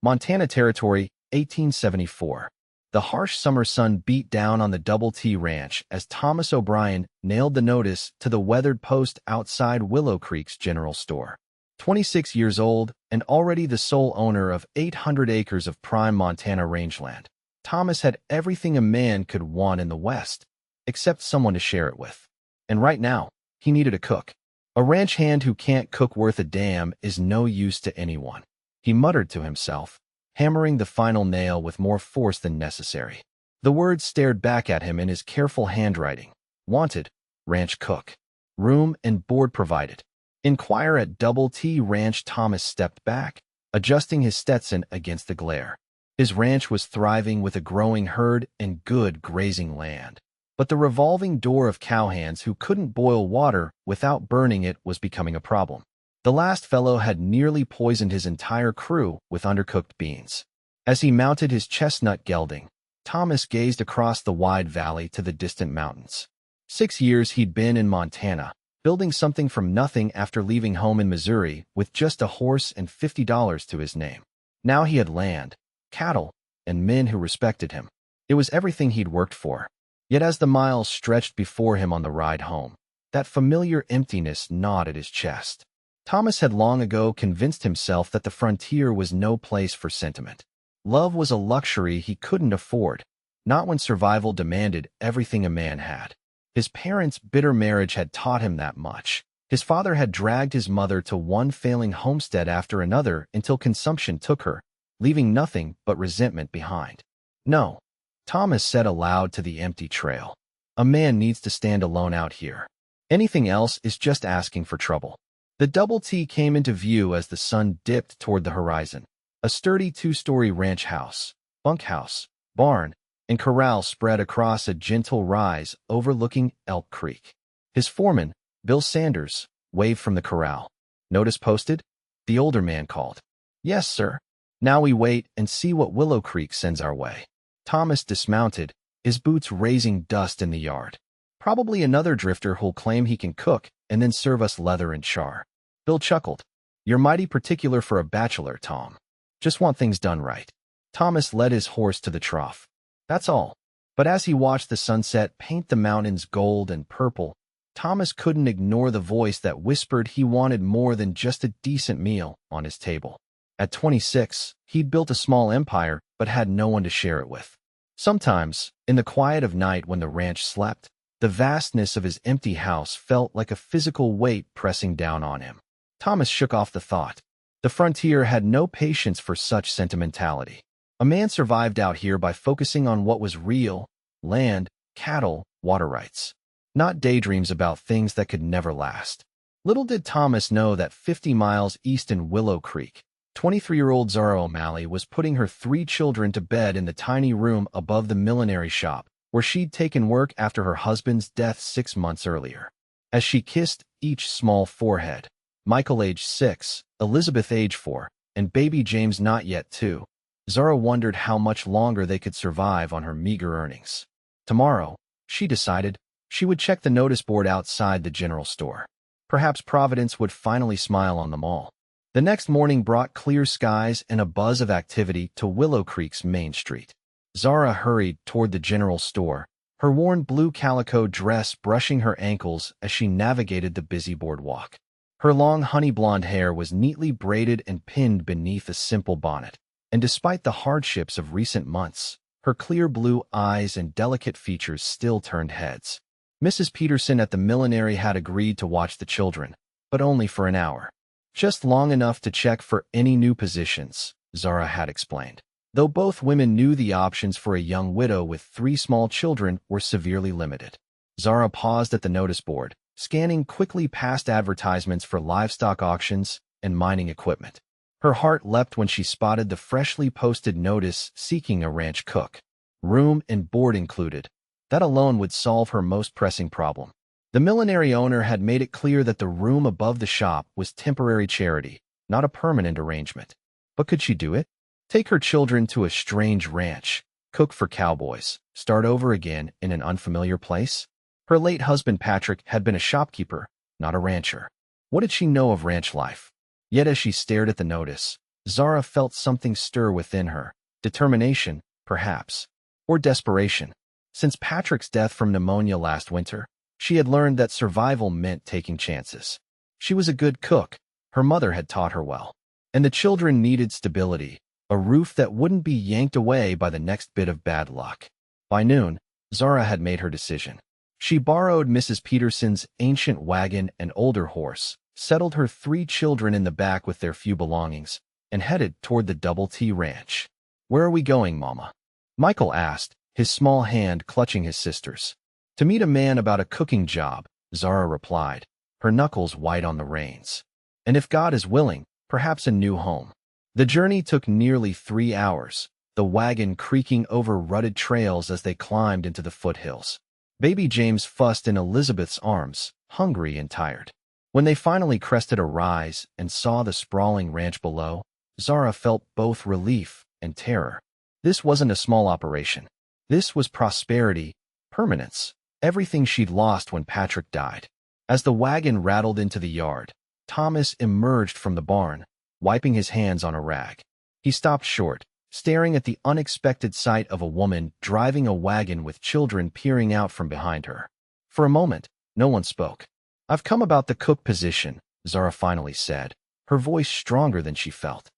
Montana Territory, 1874. The harsh summer sun beat down on the Double T Ranch as Thomas O'Brien nailed the notice to the weathered post outside Willow Creek's general store. 26 years old and already the sole owner of 800 acres of prime Montana rangeland, Thomas had everything a man could want in the West, except someone to share it with. And right now, he needed a cook. A ranch hand who can't cook worth a damn is no use to anyone, he muttered to himself, hammering the final nail with more force than necessary. The words stared back at him in his careful handwriting. Wanted, ranch cook. Room and board provided. Inquire at Double T Ranch. Thomas stepped back, adjusting his Stetson against the glare. His ranch was thriving with a growing herd and good grazing land. But the revolving door of cowhands who couldn't boil water without burning it was becoming a problem. The last fellow had nearly poisoned his entire crew with undercooked beans. As he mounted his chestnut gelding, Thomas gazed across the wide valley to the distant mountains. 6 years he'd been in Montana, building something from nothing after leaving home in Missouri with just a horse and $50 to his name. Now he had land, cattle, and men who respected him. It was everything he'd worked for. Yet as the miles stretched before him on the ride home, that familiar emptiness gnawed at his chest. Thomas had long ago convinced himself that the frontier was no place for sentiment. Love was a luxury he couldn't afford, not when survival demanded everything a man had. His parents' bitter marriage had taught him that much. His father had dragged his mother to one failing homestead after another until consumption took her, leaving nothing but resentment behind. No, Thomas said aloud to the empty trail. A man needs to stand alone out here. Anything else is just asking for trouble. The Double T came into view as the sun dipped toward the horizon. A sturdy 2-story ranch house, bunkhouse, barn, and corral spread across a gentle rise overlooking Elk Creek. His foreman, Bill Sanders, waved from the corral. Notice posted? The older man called. Yes, sir. Now we wait and see what Willow Creek sends our way. Thomas dismounted, his boots raising dust in the yard. Probably another drifter who'll claim he can cook and then serve us leather and char. Bill chuckled. You're mighty particular for a bachelor, Tom. Just want things done right. Thomas led his horse to the trough. That's all. But as he watched the sunset paint the mountains gold and purple, Thomas couldn't ignore the voice that whispered he wanted more than just a decent meal on his table. At 26, he'd built a small empire but had no one to share it with. Sometimes, in the quiet of night when the ranch slept, the vastness of his empty house felt like a physical weight pressing down on him. Thomas shook off the thought. The frontier had no patience for such sentimentality. A man survived out here by focusing on what was real: land, cattle, water rights. Not daydreams about things that could never last. Little did Thomas know that 50 miles east in Willow Creek, 23-year-old Zara O'Malley was putting her 3 children to bed in the tiny room above the millinery shop, where she'd taken work after her husband's death 6 months earlier. As she kissed each small forehead, Michael age 6, Elizabeth age 4, and baby James not yet 2, Zara wondered how much longer they could survive on her meager earnings. Tomorrow, she decided, she would check the notice board outside the general store. Perhaps Providence would finally smile on them all. The next morning brought clear skies and a buzz of activity to Willow Creek's Main Street. Zara hurried toward the general store, her worn blue calico dress brushing her ankles as she navigated the busy boardwalk. Her long honey blonde hair was neatly braided and pinned beneath a simple bonnet, and despite the hardships of recent months, her clear blue eyes and delicate features still turned heads. Mrs. Peterson at the millinery had agreed to watch the children, but only for an hour. Just long enough to check for any new positions, Zara had explained. Though both women knew the options for a young widow with 3 small children were severely limited. Zara paused at the notice board, scanning quickly past advertisements for livestock auctions and mining equipment. Her heart leapt when she spotted the freshly posted notice seeking a ranch cook. Room and board included. That alone would solve her most pressing problem. The millinery owner had made it clear that the room above the shop was temporary charity, not a permanent arrangement. But could she do it? Take her children to a strange ranch, cook for cowboys, start over again in an unfamiliar place? Her late husband Patrick had been a shopkeeper, not a rancher. What did she know of ranch life? Yet as she stared at the notice, Zara felt something stir within her. Determination, perhaps. Or desperation. Since Patrick's death from pneumonia last winter, she had learned that survival meant taking chances. She was a good cook. Her mother had taught her well. And the children needed stability, a roof that wouldn't be yanked away by the next bit of bad luck. By noon, Zara had made her decision. She borrowed Mrs. Peterson's ancient wagon and older horse, settled her 3 children in the back with their few belongings, and headed toward the Double T Ranch. "Where are we going, Mama?" Michael asked, his small hand clutching his sister's. "To meet a man about a cooking job," Zara replied, her knuckles white on the reins. "And if God is willing, perhaps a new home." The journey took nearly 3 hours, the wagon creaking over rutted trails as they climbed into the foothills. Baby James fussed in Elizabeth's arms, hungry and tired. When they finally crested a rise and saw the sprawling ranch below, Zara felt both relief and terror. This wasn't a small operation. This was prosperity, permanence, everything she'd lost when Patrick died. As the wagon rattled into the yard, Thomas emerged from the barn, wiping his hands on a rag. He stopped short, staring at the unexpected sight of a woman driving a wagon with children peering out from behind her. For a moment, no one spoke. "I've come about the cook position," Zara finally said, her voice stronger than she felt.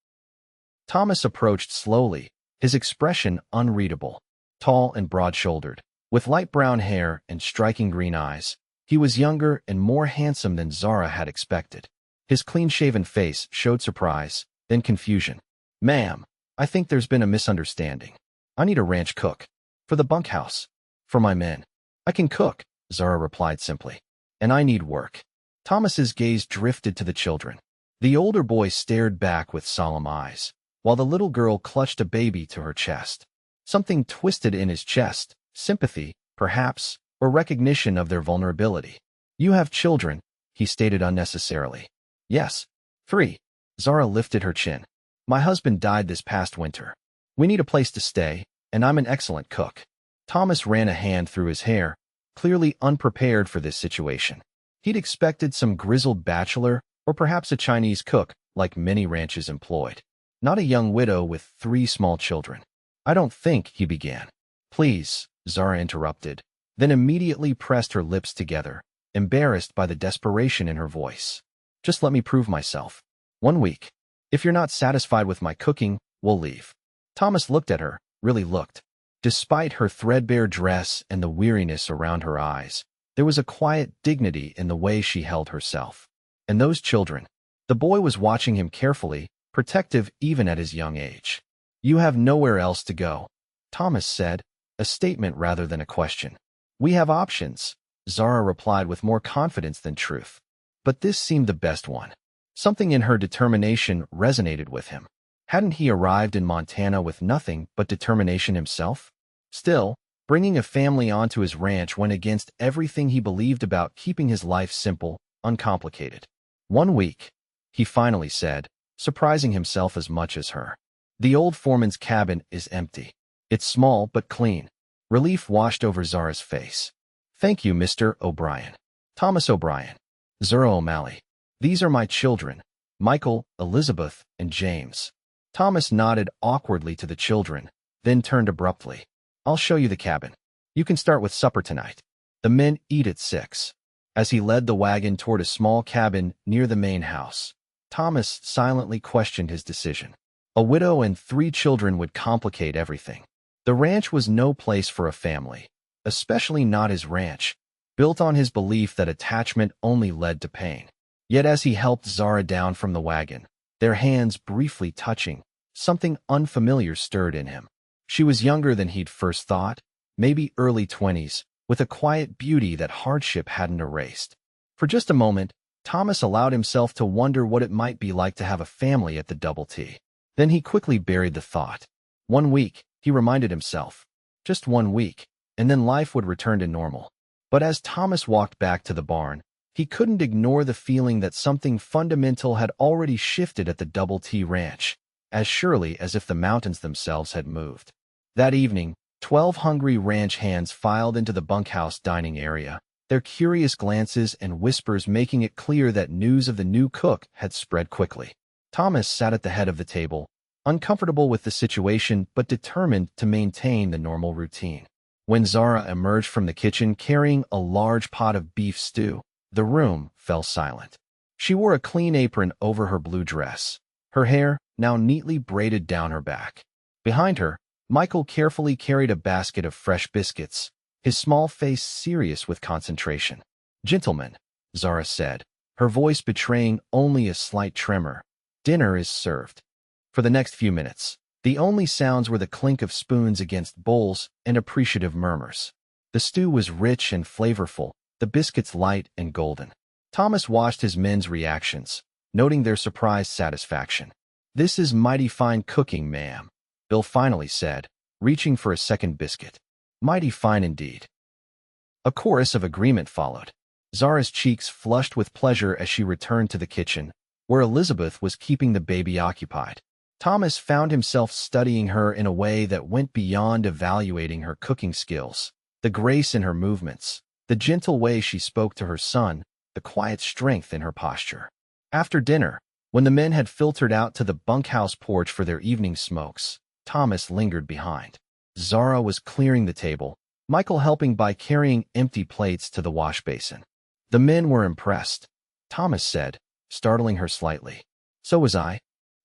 Thomas approached slowly, his expression unreadable. Tall and broad-shouldered, with light brown hair and striking green eyes, he was younger and more handsome than Zara had expected. His clean-shaven face showed surprise, then confusion. "Ma'am, I think there's been a misunderstanding. I need a ranch cook. For the bunkhouse. For my men." "I can cook," Zara replied simply. "And I need work." Thomas's gaze drifted to the children. The older boy stared back with solemn eyes, while the little girl clutched a baby to her chest. Something twisted in his chest, sympathy, perhaps, or recognition of their vulnerability. "You have children," he stated unnecessarily. "Yes. 3. Zara lifted her chin. "My husband died this past winter. We need a place to stay, and I'm an excellent cook." Thomas ran a hand through his hair, clearly unprepared for this situation. He'd expected some grizzled bachelor or perhaps a Chinese cook, like many ranches employed. Not a young widow with 3 small children. "I don't think," he began. "Please," Zara interrupted, then immediately pressed her lips together, embarrassed by the desperation in her voice. "Just let me prove myself. 1 week. If you're not satisfied with my cooking, we'll leave." Thomas looked at her, really looked. Despite her threadbare dress and the weariness around her eyes, there was a quiet dignity in the way she held herself. And those children. The boy was watching him carefully, protective even at his young age. "You have nowhere else to go," Thomas said, a statement rather than a question. "We have options," Zara replied with more confidence than truth. But this seemed the best one. Something in her determination resonated with him. Hadn't he arrived in Montana with nothing but determination himself? Still, bringing a family onto his ranch went against everything he believed about keeping his life simple, uncomplicated. 1 week, he finally said, surprising himself as much as her. "The old foreman's cabin is empty. It's small but clean." Relief washed over Zara's face. "Thank you, Mr. O'Brien." "Thomas O'Brien." "Zara O'Malley. These are my children, Michael, Elizabeth, and James." Thomas nodded awkwardly to the children, then turned abruptly. "I'll show you the cabin. You can start with supper tonight. The men eat at 6. As he led the wagon toward a small cabin near the main house, Thomas silently questioned his decision. A widow and 3 children would complicate everything. The ranch was no place for a family, especially not his ranch, built on his belief that attachment only led to pain. Yet as he helped Zara down from the wagon, their hands briefly touching, something unfamiliar stirred in him. She was younger than he'd first thought, maybe early 20s, with a quiet beauty that hardship hadn't erased. For just a moment, Thomas allowed himself to wonder what it might be like to have a family at the Double T. Then he quickly buried the thought. 1 week, he reminded himself. Just 1 week, and then life would return to normal. But as Thomas walked back to the barn, he couldn't ignore the feeling that something fundamental had already shifted at the Double T Ranch, as surely as if the mountains themselves had moved. That evening, 12 hungry ranch hands filed into the bunkhouse dining area, their curious glances and whispers making it clear that news of the new cook had spread quickly. Thomas sat at the head of the table, uncomfortable with the situation but determined to maintain the normal routine. When Zara emerged from the kitchen carrying a large pot of beef stew, the room fell silent. She wore a clean apron over her blue dress, her hair now neatly braided down her back. Behind her, Michael carefully carried a basket of fresh biscuits, his small face serious with concentration. "Gentlemen," Zara said, her voice betraying only a slight tremor, "dinner is served." For the next few minutes, the only sounds were the clink of spoons against bowls and appreciative murmurs. The stew was rich and flavorful, the biscuits light and golden. Thomas watched his men's reactions, noting their surprised satisfaction. "This is mighty fine cooking, ma'am," Bill finally said, reaching for a second biscuit. "Mighty fine indeed." A chorus of agreement followed. Zara's cheeks flushed with pleasure as she returned to the kitchen, where Elizabeth was keeping the baby occupied. Thomas found himself studying her in a way that went beyond evaluating her cooking skills. The grace in her movements, the gentle way she spoke to her son, the quiet strength in her posture. After dinner, when the men had filtered out to the bunkhouse porch for their evening smokes, Thomas lingered behind. Zara was clearing the table, Michael helping by carrying empty plates to the wash basin. The men were impressed, Thomas said, startling her slightly. "So was I."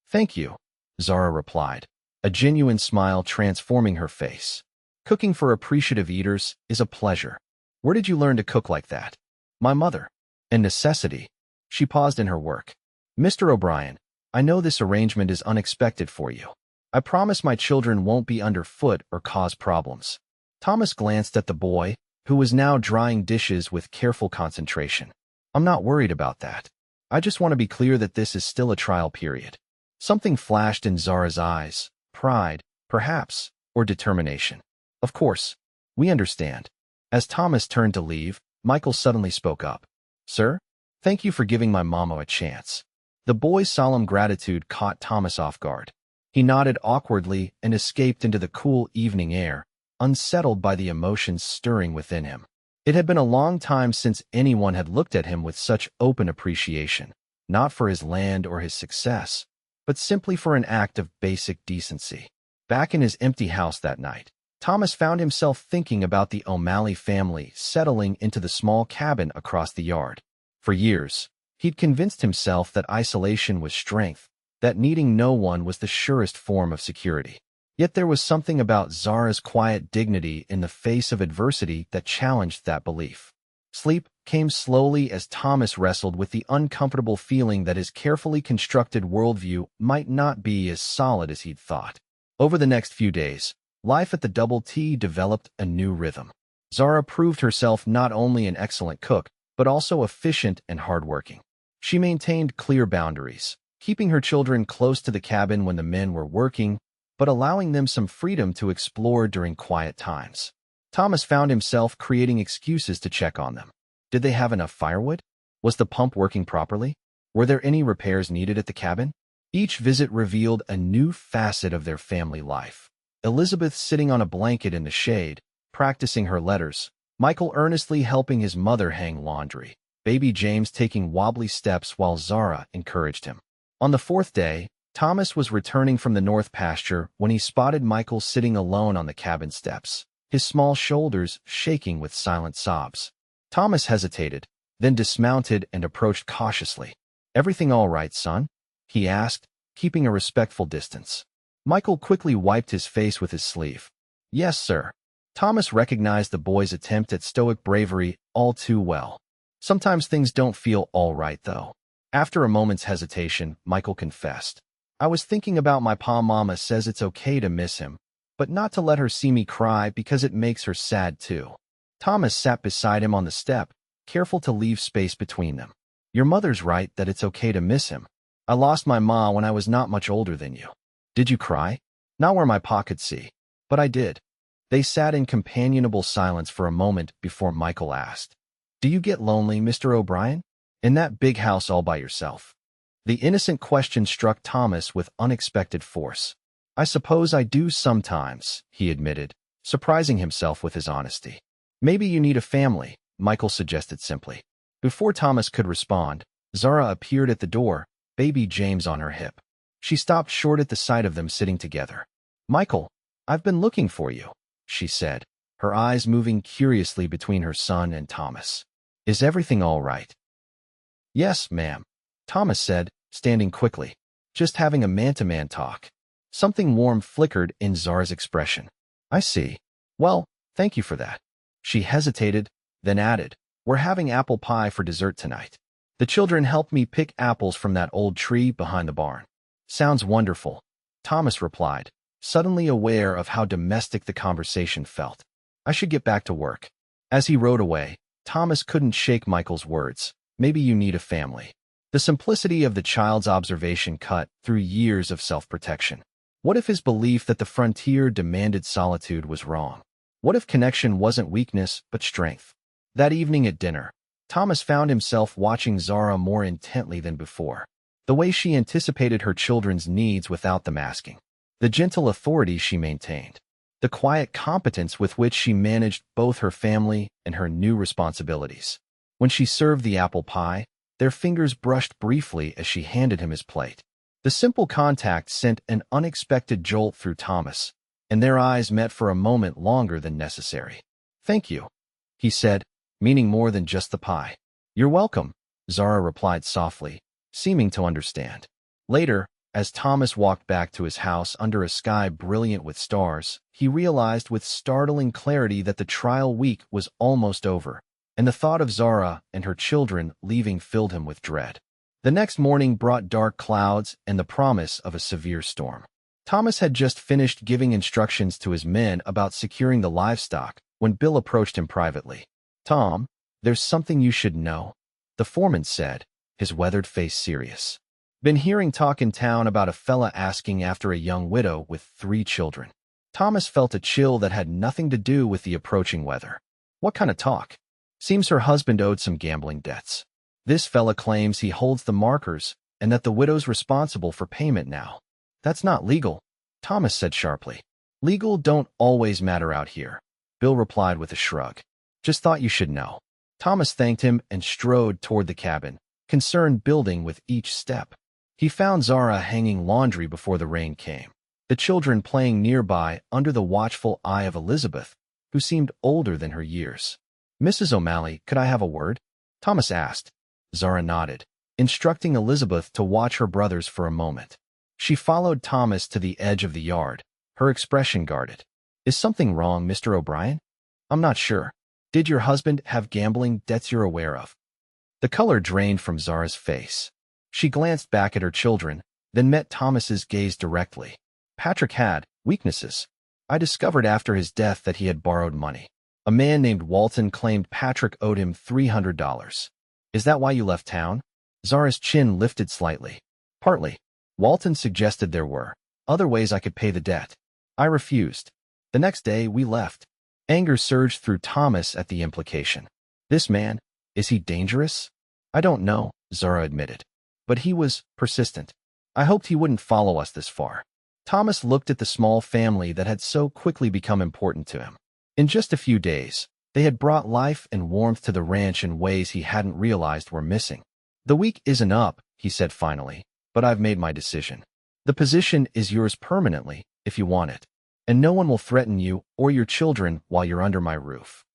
"Thank you," Zara replied, a genuine smile transforming her face. "Cooking for appreciative eaters is a pleasure. Where did you learn to cook like that?" "My mother." "And necessity." She paused in her work. "Mr. O'Brien, I know this arrangement is unexpected for you. I promise my children won't be underfoot or cause problems." Thomas glanced at the boy, who was now drying dishes with careful concentration. "I'm not worried about that. I just want to be clear that this is still a trial period." Something flashed in Zara's eyes, pride, perhaps, or determination. "Of course, we understand." As Thomas turned to leave, Michael suddenly spoke up. "Sir, thank you for giving my mama a chance." The boy's solemn gratitude caught Thomas off guard. He nodded awkwardly and escaped into the cool evening air, unsettled by the emotions stirring within him. It had been a long time since anyone had looked at him with such open appreciation, not for his land or his success, but simply for an act of basic decency. Back in his empty house that night, Thomas found himself thinking about the O'Malley family settling into the small cabin across the yard. For years, he'd convinced himself that isolation was strength, that needing no one was the surest form of security. Yet there was something about Zara's quiet dignity in the face of adversity that challenged that belief. Sleep came slowly as Thomas wrestled with the uncomfortable feeling that his carefully constructed worldview might not be as solid as he'd thought. Over the next few days, life at the Double T developed a new rhythm. Zara proved herself not only an excellent cook, but also efficient and hardworking. She maintained clear boundaries, keeping her children close to the cabin when the men were working, but allowing them some freedom to explore during quiet times. Thomas found himself creating excuses to check on them. Did they have enough firewood? Was the pump working properly? Were there any repairs needed at the cabin? Each visit revealed a new facet of their family life. Elizabeth sitting on a blanket in the shade, practicing her letters, Michael earnestly helping his mother hang laundry, baby James taking wobbly steps while Zara encouraged him. On the fourth day, Thomas was returning from the north pasture when he spotted Michael sitting alone on the cabin steps, his small shoulders shaking with silent sobs. Thomas hesitated, then dismounted and approached cautiously. "Everything all right, son?" he asked, keeping a respectful distance. Michael quickly wiped his face with his sleeve. "Yes, sir." Thomas recognized the boy's attempt at stoic bravery all too well. "Sometimes things don't feel all right, though." After a moment's hesitation, Michael confessed. "I was thinking about my pa. Mama says it's okay to miss him, but not to let her see me cry because it makes her sad too." Thomas sat beside him on the step, careful to leave space between them. "Your mother's right that it's okay to miss him. I lost my ma when I was not much older than you." "Did you cry?" "Not where my pa could see. But I did." They sat in companionable silence for a moment before Michael asked, "Do you get lonely, Mr. O'Brien? In that big house all by yourself?" The innocent question struck Thomas with unexpected force. "I suppose I do sometimes," he admitted, surprising himself with his honesty. "Maybe you need a family," Michael suggested simply. Before Thomas could respond, Zara appeared at the door, baby James on her hip. She stopped short at the sight of them sitting together. "Michael, I've been looking for you," she said, her eyes moving curiously between her son and Thomas. "Is everything all right?" "Yes, ma'am," Thomas said, standing quickly. "Just having a man-to-man talk." Something warm flickered in Zara's expression. "I see. Well, thank you for that." She hesitated, then added, "We're having apple pie for dessert tonight. The children helped me pick apples from that old tree behind the barn." "Sounds wonderful," Thomas replied, suddenly aware of how domestic the conversation felt. "I should get back to work." As he rode away, Thomas couldn't shake Michael's words. "Maybe you need a family." The simplicity of the child's observation cut through years of self-protection. What if his belief that the frontier demanded solitude was wrong? What if connection wasn't weakness, but strength? That evening at dinner, Thomas found himself watching Zara more intently than before. The way she anticipated her children's needs without them asking. The gentle authority she maintained. The quiet competence with which she managed both her family and her new responsibilities. When she served the apple pie, their fingers brushed briefly as she handed him his plate. The simple contact sent an unexpected jolt through Thomas, and their eyes met for a moment longer than necessary. "Thank you," he said, meaning more than just the pie. "You're welcome," Zara replied softly, seeming to understand. Later, as Thomas walked back to his house under a sky brilliant with stars, he realized with startling clarity that the trial week was almost over, and the thought of Zara and her children leaving filled him with dread. The next morning brought dark clouds and the promise of a severe storm. Thomas had just finished giving instructions to his men about securing the livestock when Bill approached him privately. "Tom, there's something you should know," the foreman said, his weathered face serious. "Been hearing talk in town about a fella asking after a young widow with 3 children. Thomas felt a chill that had nothing to do with the approaching weather. "What kind of talk?" "Seems her husband owed some gambling debts. This fella claims he holds the markers and that the widow's responsible for payment now." "That's not legal," Thomas said sharply. "Legal don't always matter out here," Bill replied with a shrug. "Just thought you should know." Thomas thanked him and strode toward the cabin, concern building with each step. He found Zara hanging laundry before the rain came, the children playing nearby under the watchful eye of Elizabeth, who seemed older than her years. "Mrs. O'Malley, could I have a word?" Thomas asked. Zara nodded, instructing Elizabeth to watch her brothers for a moment. She followed Thomas to the edge of the yard, her expression guarded. "Is something wrong, Mr. O'Brien?" "I'm not sure. Did your husband have gambling debts you're aware of?" The color drained from Zara's face. She glanced back at her children, then met Thomas's gaze directly. "Patrick had weaknesses. I discovered after his death that he had borrowed money. A man named Walton claimed Patrick owed him $300. "Is that why you left town?" Zara's chin lifted slightly. "Partly. Walton suggested there were other ways I could pay the debt. I refused. The next day, we left." Anger surged through Thomas at the implication. "This man, is he dangerous?" "I don't know," Zara admitted. "But he was persistent. I hoped he wouldn't follow us this far." Thomas looked at the small family that had so quickly become important to him. In just a few days, they had brought life and warmth to the ranch in ways he hadn't realized were missing. "The week isn't up," he said finally, "but I've made my decision. The position is yours permanently, if you want it, and no one will threaten you or your children while you're under my roof."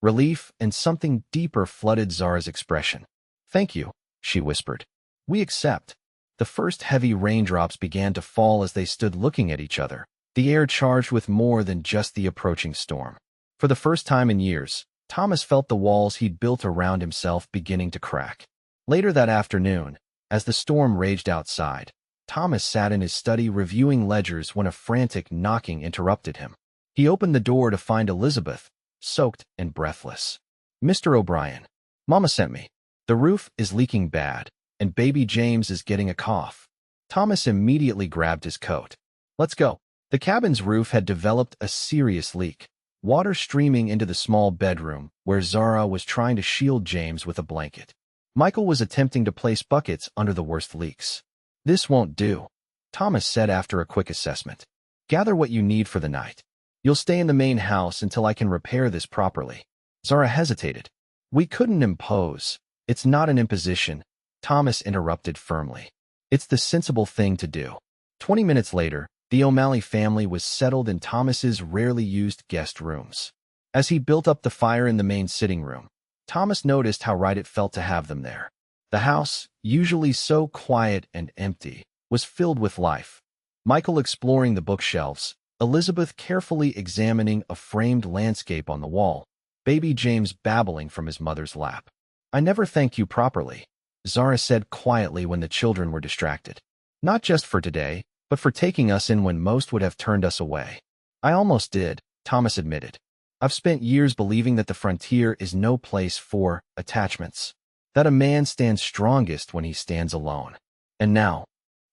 Relief and something deeper flooded Zara's expression. "Thank you," she whispered. "We accept." The first heavy raindrops began to fall as they stood looking at each other, the air charged with more than just the approaching storm. For the first time in years, Thomas felt the walls he'd built around himself beginning to crack. Later that afternoon, as the storm raged outside, Thomas sat in his study reviewing ledgers when a frantic knocking interrupted him. He opened the door to find Elizabeth, soaked and breathless. "Mr. O'Brien, Mama sent me. The roof is leaking bad, and baby James is getting a cough." Thomas immediately grabbed his coat. "Let's go." The cabin's roof had developed a serious leak, water streaming into the small bedroom where Zara was trying to shield James with a blanket. Michael was attempting to place buckets under the worst leaks. "This won't do," Thomas said after a quick assessment. "Gather what you need for the night. You'll stay in the main house until I can repair this properly." Zara hesitated. "We couldn't impose. It's not an imposition," Thomas interrupted firmly. It's the sensible thing to do. 20 minutes later, the O'Malley family was settled in Thomas's rarely used guest rooms. As he built up the fire in the main sitting room, Thomas noticed how right it felt to have them there. The house, usually so quiet and empty, was filled with life. Michael exploring the bookshelves, Elizabeth carefully examining a framed landscape on the wall, baby James babbling from his mother's lap. "I never thank you properly," Zara said quietly when the children were distracted. "Not just for today, but for taking us in when most would have turned us away." "I almost did," Thomas admitted. "I've spent years believing that the frontier is no place for attachments, that a man stands strongest when he stands alone." "And now?"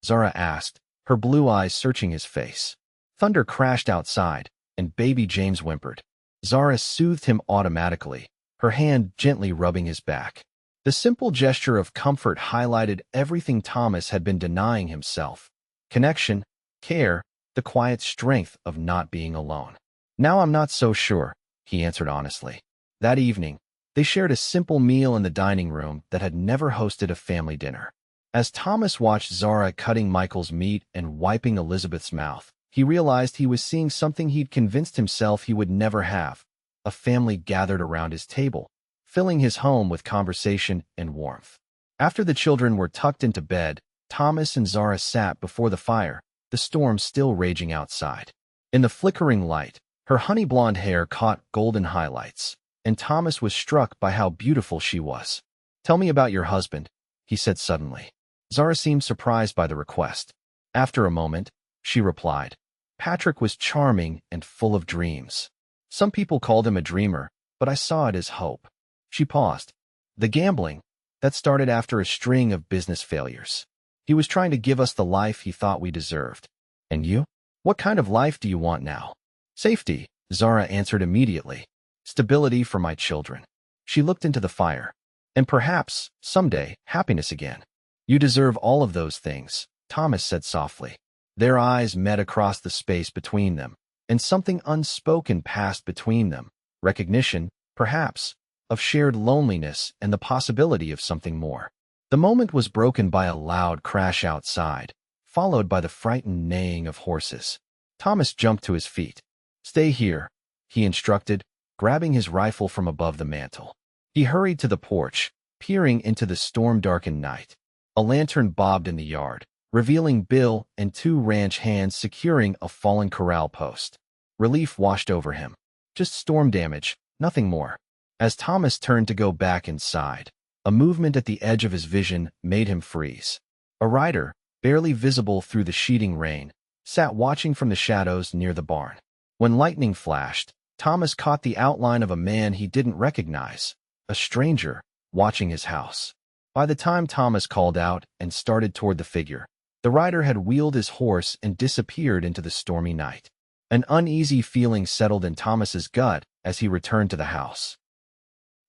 Zara asked, her blue eyes searching his face. Thunder crashed outside, and baby James whimpered. Zara soothed him automatically, her hand gently rubbing his back. The simple gesture of comfort highlighted everything Thomas had been denying himself: connection, care, the quiet strength of not being alone. "Now I'm not so sure," he answered honestly. That evening, they shared a simple meal in the dining room that had never hosted a family dinner. As Thomas watched Zara cutting Michael's meat and wiping Elizabeth's mouth, he realized he was seeing something he'd convinced himself he would never have: a family gathered around his table, filling his home with conversation and warmth. After the children were tucked into bed, Thomas and Zara sat before the fire, the storm still raging outside. In the flickering light, her honey-blonde hair caught golden highlights, and Thomas was struck by how beautiful she was. "Tell me about your husband," he said suddenly. Zara seemed surprised by the request. After a moment, she replied, "Patrick was charming and full of dreams. Some people called him a dreamer, but I saw it as hope." She paused. "The gambling, that started after a string of business failures. He was trying to give us the life he thought we deserved. And you? What kind of life do you want now?" "Safety," Zara answered immediately. "Stability for my children." She looked into the fire. "And perhaps, someday, happiness again." "You deserve all of those things," Thomas said softly. Their eyes met across the space between them, and something unspoken passed between them: recognition, perhaps, of shared loneliness and the possibility of something more. The moment was broken by a loud crash outside, followed by the frightened neighing of horses. Thomas jumped to his feet. "Stay here," he instructed, grabbing his rifle from above the mantel. He hurried to the porch, peering into the storm-darkened night. A lantern bobbed in the yard, revealing Bill and two ranch hands securing a fallen corral post. Relief washed over him. Just storm damage, nothing more. As Thomas turned to go back inside, a movement at the edge of his vision made him freeze. A rider, barely visible through the sheeting rain, sat watching from the shadows near the barn. When lightning flashed, Thomas caught the outline of a man he didn't recognize, a stranger, watching his house. By the time Thomas called out and started toward the figure, the rider had wheeled his horse and disappeared into the stormy night. An uneasy feeling settled in Thomas's gut as he returned to the house.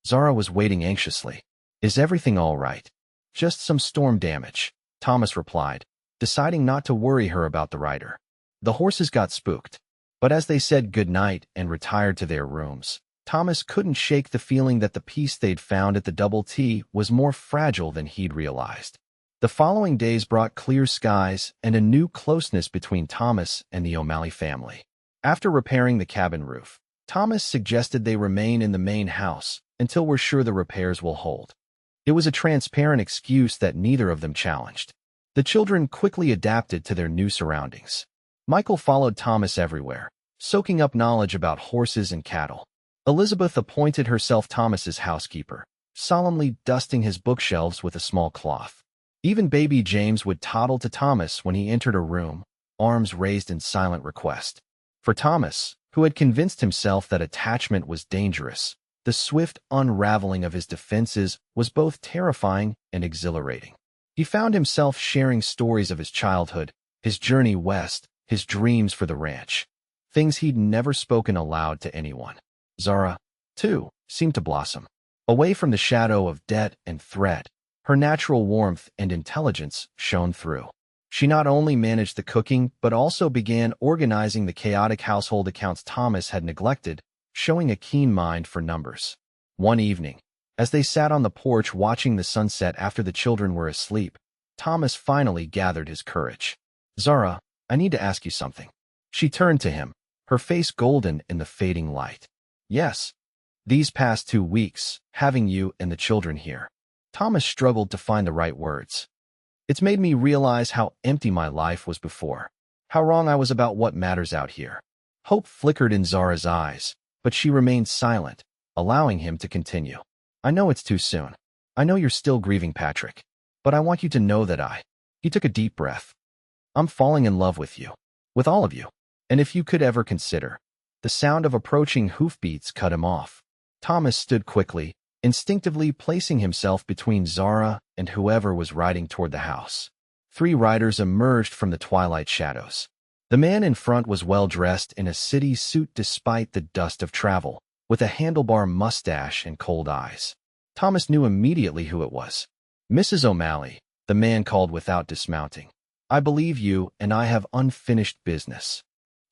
Zara was waiting anxiously. "Is everything all right?" "Just some storm damage," Thomas replied, deciding not to worry her about the rider. The horses got spooked, but as they said goodnight and retired to their rooms, Thomas couldn't shake the feeling that the peace they'd found at the Double T was more fragile than he'd realized. The following days brought clear skies and a new closeness between Thomas and the O'Malley family. After repairing the cabin roof, Thomas suggested they remain in the main house until we're sure the repairs will hold. It was a transparent excuse that neither of them challenged. The children quickly adapted to their new surroundings. Michael followed Thomas everywhere, soaking up knowledge about horses and cattle. Elizabeth appointed herself Thomas's housekeeper, solemnly dusting his bookshelves with a small cloth. Even baby James would toddle to Thomas when he entered a room, arms raised in silent request. For Thomas, who had convinced himself that attachment was dangerous, the swift unraveling of his defenses was both terrifying and exhilarating. He found himself sharing stories of his childhood, his journey west, his dreams for the ranch, things he'd never spoken aloud to anyone. Zara, too, seemed to blossom. Away from the shadow of debt and threat, her natural warmth and intelligence shone through. She not only managed the cooking but also began organizing the chaotic household accounts Thomas had neglected, showing a keen mind for numbers. One evening, As they sat on the porch watching the sunset after the children were asleep, Thomas finally gathered his courage. "Zara, I need to ask you something." She turned to him, her face golden in the fading light. "Yes. These past 2 weeks, having you and the children here." Thomas struggled to find the right words. "It's made me realize how empty my life was before, how wrong I was about what matters out here." Hope flickered in Zara's eyes, but she remained silent, allowing him to continue. "I know it's too soon. I know you're still grieving Patrick. But I want you to know that He took a deep breath. "I'm falling in love with you. With all of you. And if you could ever consider." The sound of approaching hoofbeats cut him off. Thomas stood quickly, instinctively placing himself between Zara and whoever was riding toward the house. 3 riders emerged from the twilight shadows. The man in front was well-dressed in a city suit despite the dust of travel, with a handlebar mustache and cold eyes. Thomas knew immediately who it was. "Mrs. O'Malley," the man called without dismounting. "I believe you and I have unfinished business."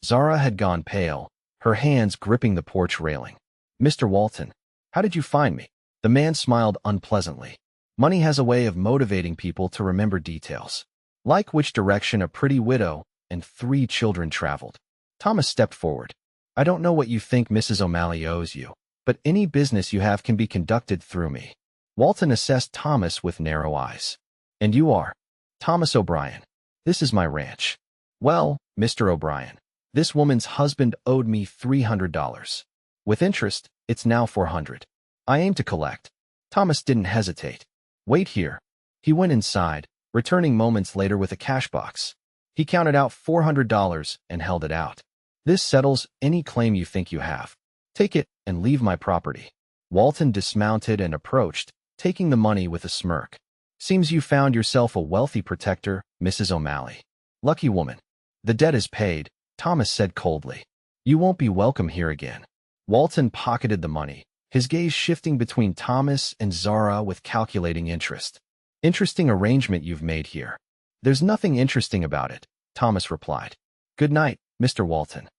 Zara had gone pale, her hands gripping the porch railing. "Mr. Walton, how did you find me?" The man smiled unpleasantly. Money has a way of motivating people to remember details. Like which direction a pretty widow and 3 children traveled. Thomas stepped forward. "I don't know what you think Mrs. O'Malley owes you, but any business you have can be conducted through me." Walton assessed Thomas with narrow eyes. "And you are?" "Thomas O'Brien. This is my ranch." "Well, Mr. O'Brien, this woman's husband owed me $300. With interest, it's now $400. I aim to collect." Thomas didn't hesitate. "Wait here." He went inside, returning moments later with a cash box. He counted out $400 and held it out. "This settles any claim you think you have. Take it and leave my property." Walton dismounted and approached, taking the money with a smirk. "Seems you found yourself a wealthy protector, Mrs. O'Malley. Lucky woman." "The debt is paid," Thomas said coldly. "You won't be welcome here again." Walton pocketed the money, his gaze shifting between Thomas and Zara with calculating interest. "Interesting arrangement you've made here." "There's nothing interesting about it," Thomas replied. "Good night, Mr. Walton."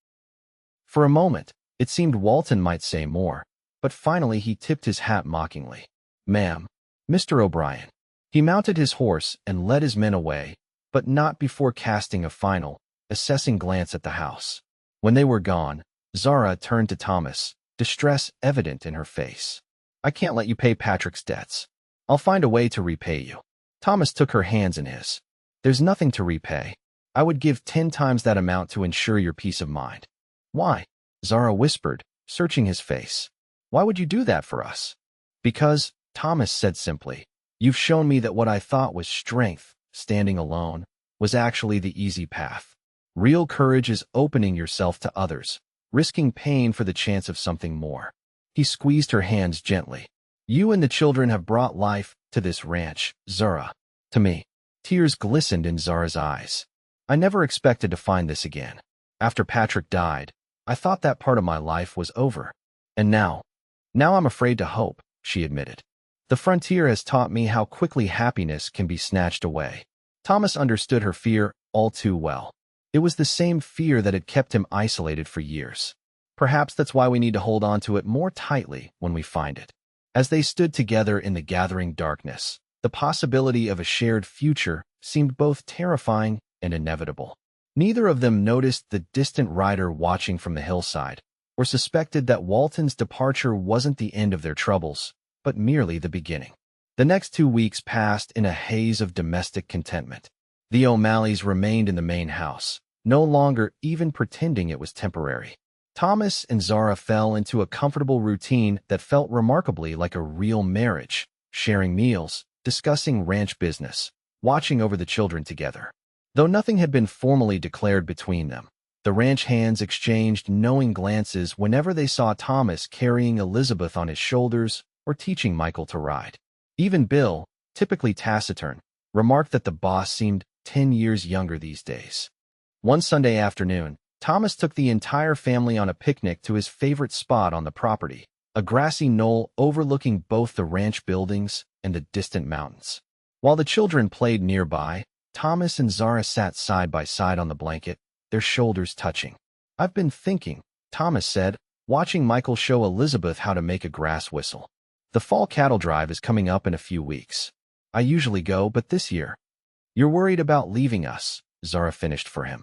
For a moment, it seemed Walton might say more, but finally he tipped his hat mockingly. "Ma'am, Mr. O'Brien." He mounted his horse and led his men away, but not before casting a final, assessing glance at the house. When they were gone, Zara turned to Thomas, distress evident in her face. "I can't let you pay Patrick's debts. I'll find a way to repay you." Thomas took her hands in his. "There's nothing to repay. I would give 10 times that amount to ensure your peace of mind." "Why?" Zara whispered, searching his face. "Why would you do that for us?" "Because," Thomas said simply, "you've shown me that what I thought was strength, standing alone, was actually the easy path. Real courage is opening yourself to others, risking pain for the chance of something more." He squeezed her hands gently. "You and the children have brought life to this ranch, Zara. To me." Tears glistened in Zara's eyes. "I never expected to find this again. After Patrick died, I thought that part of my life was over. And now I'm afraid to hope," she admitted. "The frontier has taught me how quickly happiness can be snatched away." Thomas understood her fear all too well. It was the same fear that had kept him isolated for years. Perhaps that's why we need to hold on to it more tightly when we find it. As they stood together in the gathering darkness, the possibility of a shared future seemed both terrifying and inevitable. Neither of them noticed the distant rider watching from the hillside, or suspected that Walton's departure wasn't the end of their troubles, but merely the beginning. The next 2 weeks passed in a haze of domestic contentment. The O'Malleys remained in the main house, no longer even pretending it was temporary. Thomas and Zara fell into a comfortable routine that felt remarkably like a real marriage, sharing meals, discussing ranch business, watching over the children together. Though nothing had been formally declared between them, the ranch hands exchanged knowing glances whenever they saw Thomas carrying Elizabeth on his shoulders or teaching Michael to ride. Even Bill, typically taciturn, remarked that the boss seemed 10 years younger these days. One Sunday afternoon, Thomas took the entire family on a picnic to his favorite spot on the property, a grassy knoll overlooking both the ranch buildings and the distant mountains. While the children played nearby, Thomas and Zara sat side by side on the blanket, their shoulders touching. "I've been thinking," Thomas said, watching Michael show Elizabeth how to make a grass whistle. The fall cattle drive is coming up in a few weeks. I usually go, but this year. You're worried about leaving us, Zara finished for him.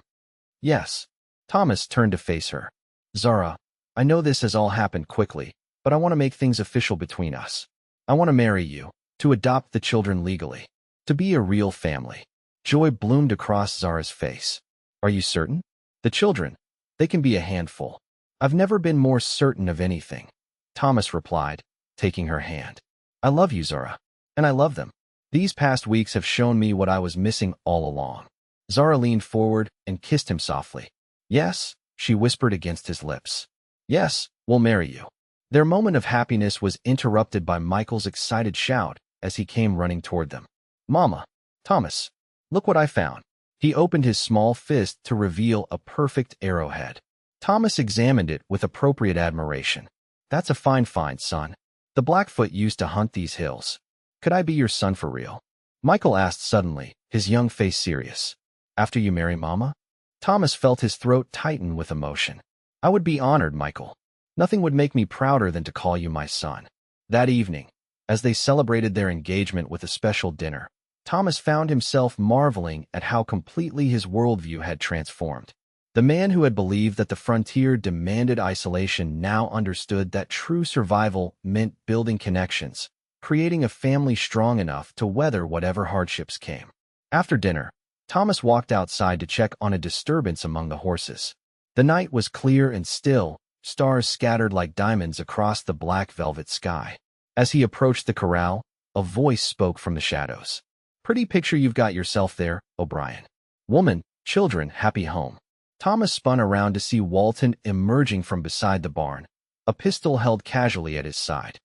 Yes. Thomas turned to face her. Zara, I know this has all happened quickly, but I want to make things official between us. I want to marry you, to adopt the children legally, to be a real family. Joy bloomed across Zara's face. Are you certain? The children, they can be a handful. I've never been more certain of anything. Thomas replied, taking her hand. I love you, Zara, and I love them. These past weeks have shown me what I was missing all along. Zara leaned forward and kissed him softly. Yes, she whispered against his lips. Yes, we'll marry you. Their moment of happiness was interrupted by Michael's excited shout as he came running toward them. Mama, Thomas, look what I found. He opened his small fist to reveal a perfect arrowhead. Thomas examined it with appropriate admiration. That's a fine find, son. The Blackfoot used to hunt these hills. Could I be your son for real? Michael asked suddenly, his young face serious. After you marry Mama? Thomas felt his throat tighten with emotion. I would be honored, Michael. Nothing would make me prouder than to call you my son. That evening, as they celebrated their engagement with a special dinner, Thomas found himself marveling at how completely his worldview had transformed. The man who had believed that the frontier demanded isolation now understood that true survival meant building connections, creating a family strong enough to weather whatever hardships came. After dinner, Thomas walked outside to check on a disturbance among the horses. The night was clear and still, stars scattered like diamonds across the black velvet sky. As he approached the corral, a voice spoke from the shadows. Pretty picture you've got yourself there, O'Brien. Woman, children, happy home. Thomas spun around to see Walton emerging from beside the barn, a pistol held casually at his side.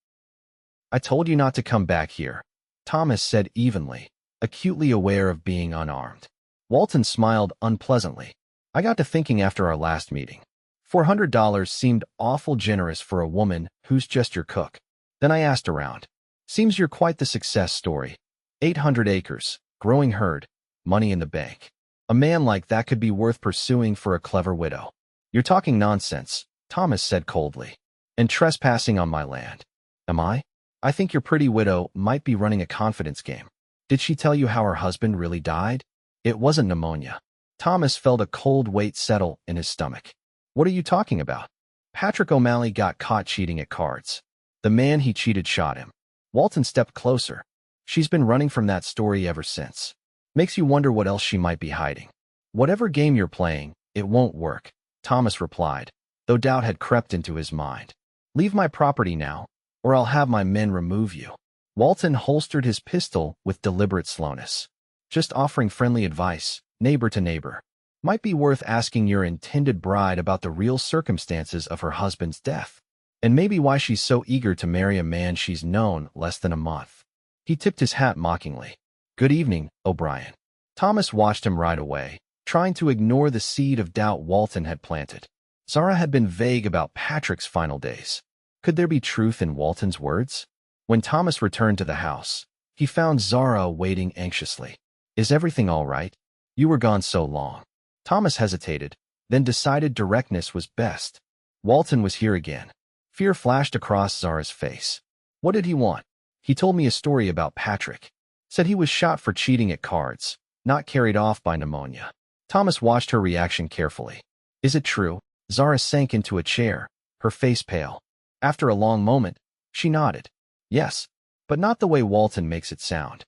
I told you not to come back here, Thomas said evenly, acutely aware of being unarmed. Walton smiled unpleasantly. I got to thinking after our last meeting. $400 seemed awful generous for a woman who's just your cook. Then I asked around. Seems you're quite the success story. 800 acres, growing herd, money in the bank. A man like that could be worth pursuing for a clever widow. You're talking nonsense, Thomas said coldly. And trespassing on my land. Am I? I think your pretty widow might be running a confidence game. Did she tell you how her husband really died? It wasn't pneumonia. Thomas felt a cold weight settle in his stomach. What are you talking about? Patrick O'Malley got caught cheating at cards. The man he cheated shot him. Walton stepped closer. She's been running from that story ever since. Makes you wonder what else she might be hiding. Whatever game you're playing, it won't work, Thomas replied, though doubt had crept into his mind. Leave my property now, or I'll have my men remove you. Walton holstered his pistol with deliberate slowness. Just offering friendly advice, neighbor to neighbor. Might be worth asking your intended bride about the real circumstances of her husband's death, and maybe why she's so eager to marry a man she's known less than a month. He tipped his hat mockingly. Good evening, O'Brien. Thomas watched him ride away, trying to ignore the seed of doubt Walton had planted. Zara had been vague about Patrick's final days. Could there be truth in Walton's words? When Thomas returned to the house, he found Zara waiting anxiously. Is everything all right? You were gone so long. Thomas hesitated, then decided directness was best. Walton was here again. Fear flashed across Zara's face. What did he want? He told me a story about Patrick. Said he was shot for cheating at cards, not carried off by pneumonia. Thomas watched her reaction carefully. Is it true? Zara sank into a chair, her face pale. After a long moment, she nodded. Yes, but not the way Walton makes it sound.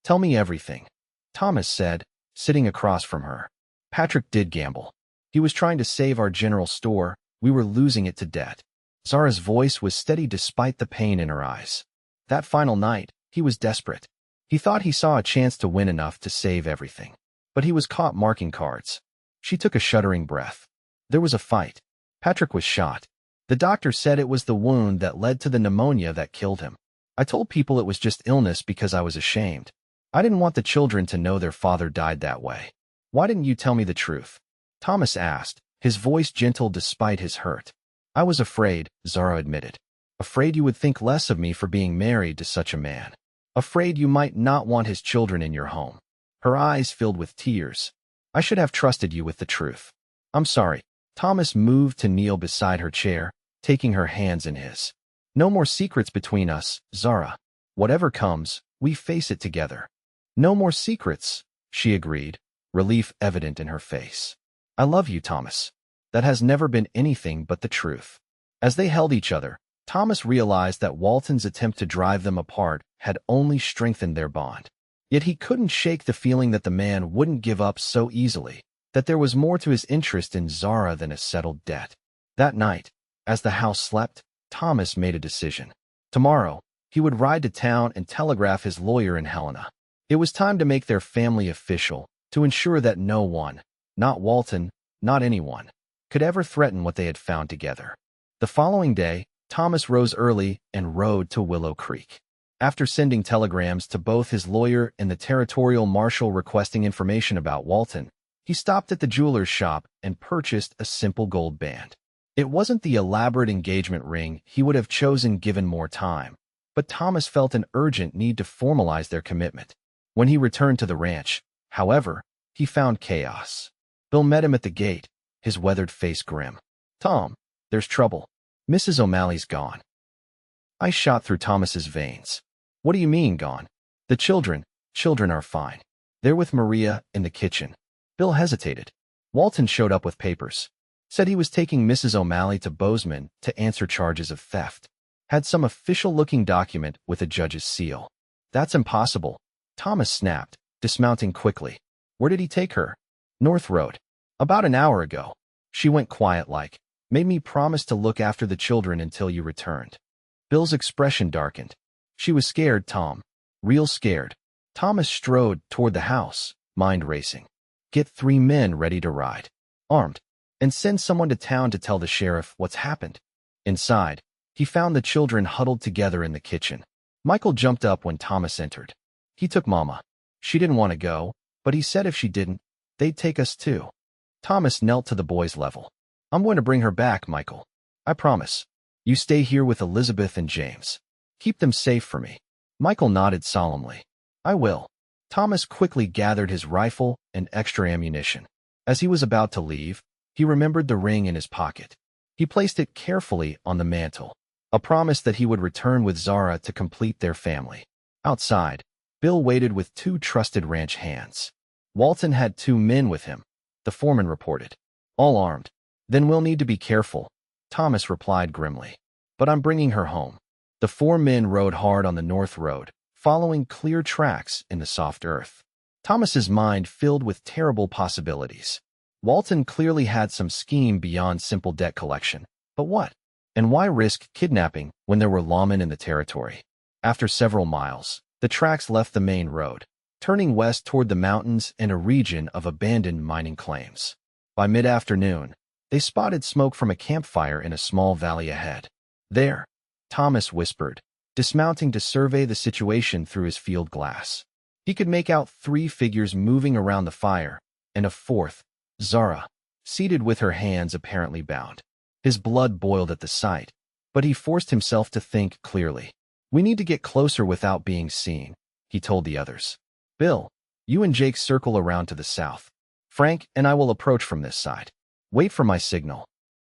Tell me everything, Thomas said, sitting across from her. Patrick did gamble. He was trying to save our general store. We were losing it to debt. Zara's voice was steady despite the pain in her eyes. That final night, he was desperate. He thought he saw a chance to win enough to save everything. But he was caught marking cards. She took a shuddering breath. There was a fight. Patrick was shot. The doctor said it was the wound that led to the pneumonia that killed him. I told people it was just illness because I was ashamed. I didn't want the children to know their father died that way. Why didn't you tell me the truth? Thomas asked, his voice gentle despite his hurt. I was afraid, Zara admitted. Afraid you would think less of me for being married to such a man. Afraid you might not want his children in your home. Her eyes filled with tears. I should have trusted you with the truth. I'm sorry. Thomas moved to kneel beside her chair, taking her hands in his. No more secrets between us, Zara. Whatever comes, we face it together. No more secrets, she agreed, relief evident in her face. I love you, Thomas. That has never been anything but the truth. As they held each other, Thomas realized that Walton's attempt to drive them apart had only strengthened their bond. Yet he couldn't shake the feeling that the man wouldn't give up so easily, that there was more to his interest in Zara than a settled debt. That night, as the house slept, Thomas made a decision. Tomorrow, he would ride to town and telegraph his lawyer in Helena. It was time to make their family official, to ensure that no one, not Walton, not anyone, could ever threaten what they had found together. The following day, Thomas rose early and rode to Willow Creek. After sending telegrams to both his lawyer and the territorial marshal requesting information about Walton, he stopped at the jeweler's shop and purchased a simple gold band. It wasn't the elaborate engagement ring he would have chosen given more time, but Thomas felt an urgent need to formalize their commitment. When he returned to the ranch, however, he found chaos. Bill met him at the gate, his weathered face grim. "Tom, there's trouble. Mrs. O'Malley's gone." I shot through Thomas's veins. "What do you mean, gone?" "The children are fine. They're with Maria in the kitchen." Bill hesitated. "Walton showed up with papers. Said he was taking Mrs. O'Malley to Bozeman to answer charges of theft. Had some official-looking document with a judge's seal." "That's impossible," Thomas snapped, dismounting quickly. "Where did he take her?" "North Road. About an hour ago. She went quiet-like. Made me promise to look after the children until you returned." Bill's expression darkened. "She was scared, Tom. Real scared." Thomas strode toward the house, mind racing. "Get 3 men ready to ride. Armed. And send someone to town to tell the sheriff what's happened." Inside, he found the children huddled together in the kitchen. Michael jumped up when Thomas entered. He took Mama. She didn't want to go, but he said if she didn't, they'd take us too. Thomas knelt to the boy's level. "I'm going to bring her back, Michael. I promise. You stay here with Elizabeth and James. Keep them safe for me." Michael nodded solemnly. "I will." Thomas quickly gathered his rifle and extra ammunition. As he was about to leave, he remembered the ring in his pocket. He placed it carefully on the mantel, a promise that he would return with Zara to complete their family. Outside, Bill waited with 2 trusted ranch hands. Walton had 2 men with him, the foreman reported. "All armed." "Then we'll need to be careful," Thomas replied grimly. "But I'm bringing her home." The 4 men rode hard on the North Road, following clear tracks in the soft earth. Thomas's mind filled with terrible possibilities. Walton clearly had some scheme beyond simple debt collection. But what? And why risk kidnapping when there were lawmen in the territory? After several miles, the tracks left the main road, turning west toward the mountains and a region of abandoned mining claims. By mid-afternoon, they spotted smoke from a campfire in a small valley ahead. "There," Thomas whispered, dismounting to survey the situation through his field glass. He could make out 3 figures moving around the fire, and a 4th, Zara, seated with her hands apparently bound. His blood boiled at the sight, but he forced himself to think clearly. "We need to get closer without being seen," he told the others. "Bill, you and Jake circle around to the south. Frank and I will approach from this side. Wait for my signal."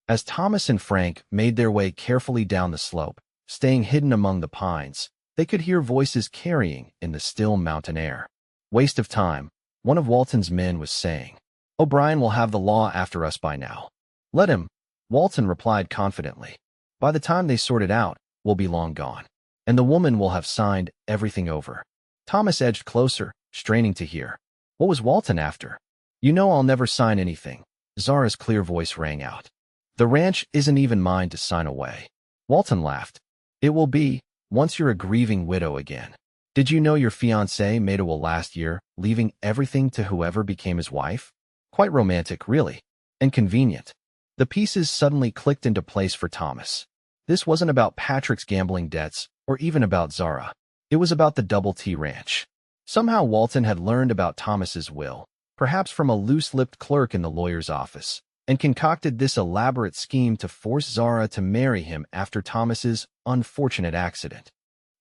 As Thomas and Frank made their way carefully down the slope, staying hidden among the pines, they could hear voices carrying in the still mountain air. "Waste of time," one of Walton's men was saying. "O'Brien will have the law after us by now." "Let him," Walton replied confidently. "By the time they sort it out, we'll be long gone. And the woman will have signed everything over." Thomas edged closer, straining to hear. What was Walton after? "You know I'll never sign anything," Zara's clear voice rang out. "The ranch isn't even mine to sign away." Walton laughed. "It will be, once you're a grieving widow again. Did you know your fiancé made a will last year, leaving everything to whoever became his wife? Quite romantic, really. And convenient." The pieces suddenly clicked into place for Thomas. This wasn't about Patrick's gambling debts, or even about Zara. It was about the Double T Ranch. Somehow Walton had learned about Thomas's will, perhaps from a loose-lipped clerk in the lawyer's office, and concocted this elaborate scheme to force Zara to marry him after Thomas's unfortunate accident.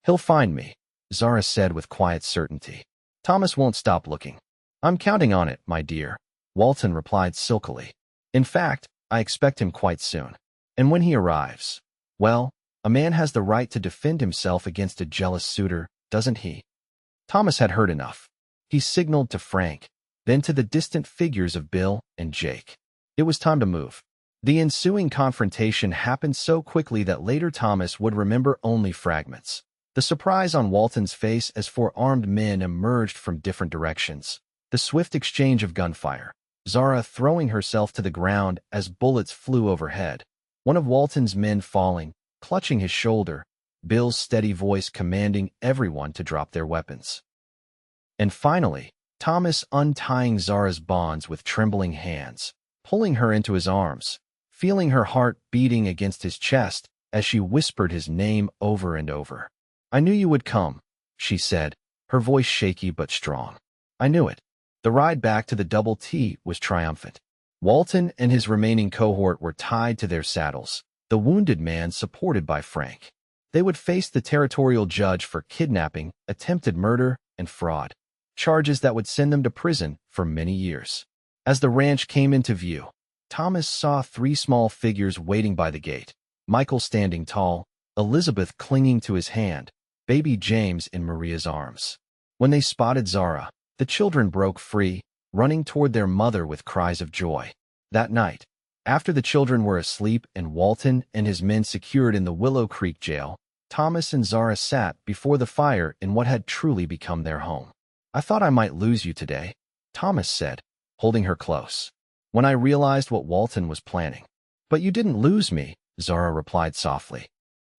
"He'll find me," Zara said with quiet certainty. "Thomas won't stop looking." "I'm counting on it, my dear," Walton replied silkily. "In fact, I expect him quite soon. And when he arrives, well, A man has the right to defend himself against a jealous suitor, doesn't he? Thomas had heard enough. He signaled to Frank, then to the distant figures of Bill and Jake. It was time to move. The ensuing confrontation happened so quickly that later Thomas would remember only fragments. The surprise on Walton's face as four armed men emerged from different directions. The swift exchange of gunfire. Zara throwing herself to the ground as bullets flew overhead. One of Walton's men falling, clutching his shoulder. Bill's steady voice commanding everyone to drop their weapons. And finally, Thomas untying Zara's bonds with trembling hands, pulling her into his arms, feeling her heart beating against his chest as she whispered his name over and over. "I knew you would come," she said, her voice shaky but strong. "I knew it." The ride back to the Double T was triumphant. Walton and his remaining cohort were tied to their saddles, the wounded man supported by Frank. They would face the territorial judge for kidnapping, attempted murder, and fraud, charges that would send them to prison for many years. As the ranch came into view, Thomas saw three small figures waiting by the gate, Michael standing tall, Elizabeth clinging to his hand, baby James in Maria's arms. When they spotted Zara, the children broke free, running toward their mother with cries of joy. That night, after the children were asleep and Walton and his men secured in the Willow Creek jail, Thomas and Zara sat before the fire in what had truly become their home. "I thought I might lose you today," Thomas said, holding her close, "when I realized what Walton was planning." "But you didn't lose me," Zara replied softly.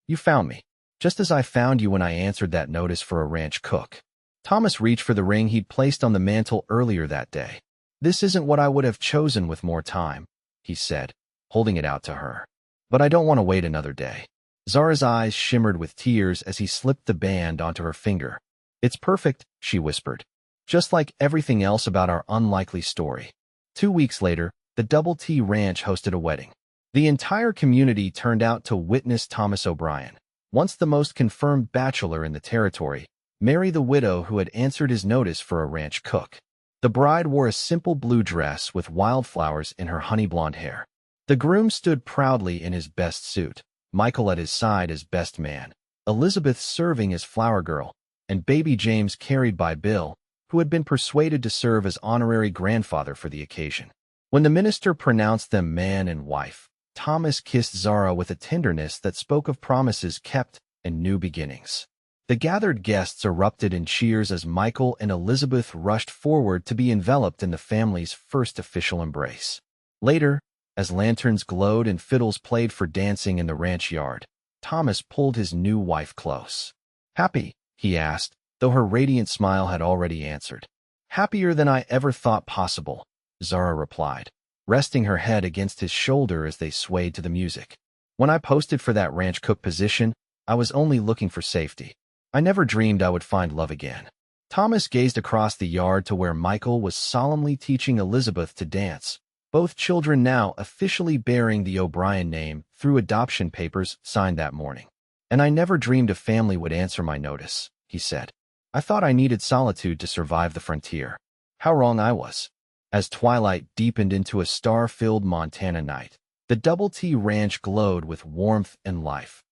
"You found me, just as I found you when I answered that notice for a ranch cook." Thomas reached for the ring he'd placed on the mantel earlier that day. "This isn't what I would have chosen with more time," he said, holding it out to her. "But I don't want to wait another day." Zara's eyes shimmered with tears as he slipped the band onto her finger. "It's perfect," she whispered, "just like everything else about our unlikely story." 2 weeks later, the Double T Ranch hosted a wedding. The entire community turned out to witness Thomas O'Brien, once the most confirmed bachelor in the territory, marry the widow who had answered his notice for a ranch cook. The bride wore a simple blue dress with wildflowers in her honey blonde hair. The groom stood proudly in his best suit, Michael at his side as best man, Elizabeth serving as flower girl, and baby James carried by Bill, who had been persuaded to serve as honorary grandfather for the occasion. When the minister pronounced them man and wife, Thomas kissed Zara with a tenderness that spoke of promises kept and new beginnings. The gathered guests erupted in cheers as Michael and Elizabeth rushed forward to be enveloped in the family's first official embrace. Later, as lanterns glowed and fiddles played for dancing in the ranch yard, Thomas pulled his new wife close. "Happy?" he asked, though her radiant smile had already answered. "Happier than I ever thought possible," Zara replied, resting her head against his shoulder as they swayed to the music. "When I posted for that ranch cook position, I was only looking for safety. I never dreamed I would find love again." Thomas gazed across the yard to where Michael was solemnly teaching Elizabeth to dance, both children now officially bearing the O'Brien name through adoption papers signed that morning. "And I never dreamed a family would answer my notice," he said. "I thought I needed solitude to survive the frontier. How wrong I was." As twilight deepened into a star-filled Montana night, the Double T Ranch glowed with warmth and life.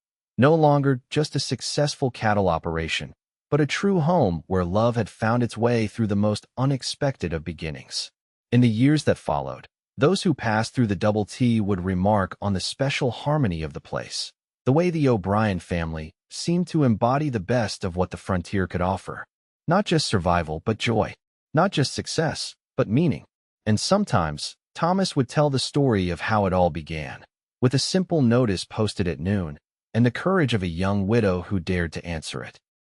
No longer just a successful cattle operation, but a true home where love had found its way through the most unexpected of beginnings. In the years that followed, those who passed through the Double T would remark on the special harmony of the place, the way the O'Brien family seemed to embody the best of what the frontier could offer. Not just survival, but joy. Not just success, but meaning. And sometimes, Thomas would tell the story of how it all began, with a simple notice posted at noon, and the courage of a young widow who dared to answer it.